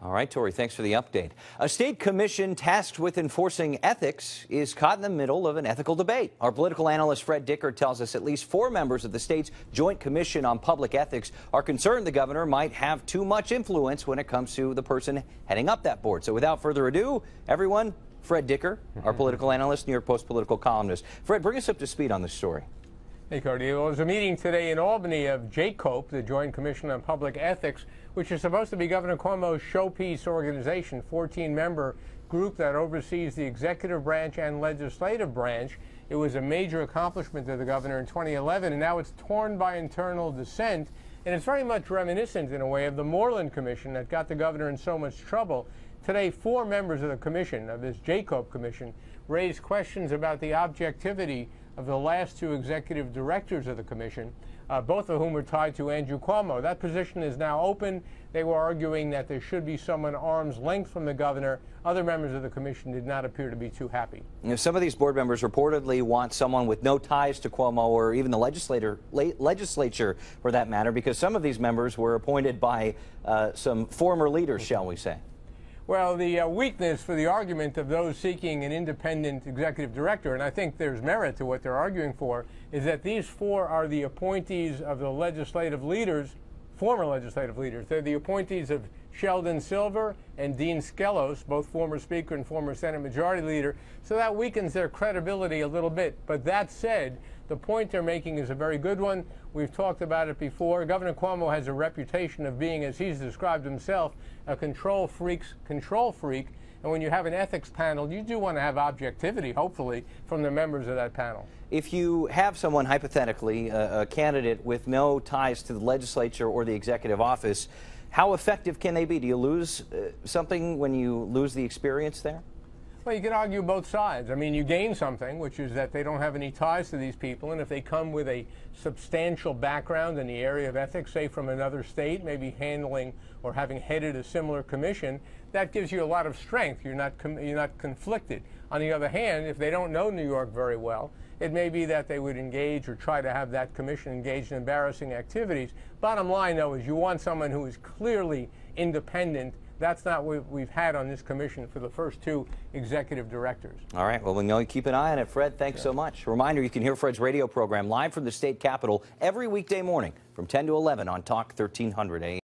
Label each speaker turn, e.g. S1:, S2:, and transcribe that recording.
S1: All right, Tori, thanks for the update. A state commission tasked with enforcing ethics is caught in the middle of an ethical debate. Our political analyst Fred Dicker tells us at least 4 members of the state's Joint Commission on Public Ethics are concerned the governor might have too much influence when it comes to the person heading up that board. So without further ado, everyone, Fred Dicker, our political analyst, New York Post political columnist. Fred, bring us up to speed on this story.
S2: Hey, Cody. Well, there's a meeting today in Albany of JCOPE, the Joint Commission on Public Ethics, which is supposed to be Governor Cuomo's showpiece organization, 14-member group that oversees the executive branch and legislative branch. It was a major accomplishment of the governor in 2011, and now it's torn by internal dissent. And it's very much reminiscent, in a way, of the Moreland Commission that got the governor in so much trouble. Today, 4 members of the commission, of this JCOPE commission, raised questions about the objectivity of the last 2 executive directors of the commission, both of whom were tied to Andrew Cuomo. That position is now open. They were arguing that there should be someone arm's length from the governor. Other members of the commission did not appear to be too happy.
S1: You know, some of these board members reportedly want someone with no ties to Cuomo or even the legislature for that matter, because some of these members were appointed by some former leaders, shall we say.
S2: Well, the weakness for the argument of those seeking an independent executive director, and I think there's merit to what they're arguing for, is that these 4 are the appointees of the legislative leaders, former legislative leaders. They're the appointees of Sheldon Silver and Dean Skelos, both former Speaker and former Senate Majority Leader, so that weakens their credibility a little bit. But that said, the point they're making is a very good one. We've talked about it before. Governor Cuomo has a reputation of being, as he's described himself, a control freak. And when you have an ethics panel, you do want to have objectivity, hopefully, from the members of that panel.
S1: If you have someone, hypothetically, a candidate with no ties to the legislature or the executive office, how effective can they be? Do you lose something when you lose the experience there?
S2: Well, you can argue both sides. I mean, you gain something, which is that they don't have any ties to these people, and if they come with a substantial background in the area of ethics, say from another state, maybe handling or having headed a similar commission, that gives you a lot of strength. You're not conflicted. On the other hand, if they don't know New York very well, it may be that they would engage or try to have that commission engaged in embarrassing activities. Bottom line, though, is you want someone who is clearly independent. That's not what we've had on this commission for the first 2 executive directors. All
S1: right. Well, we'll keep an eye on it. Fred, thanks so much. Reminder, you can hear Fred's radio program live from the state capitol every weekday morning from 10 to 11 on Talk 1300 AM.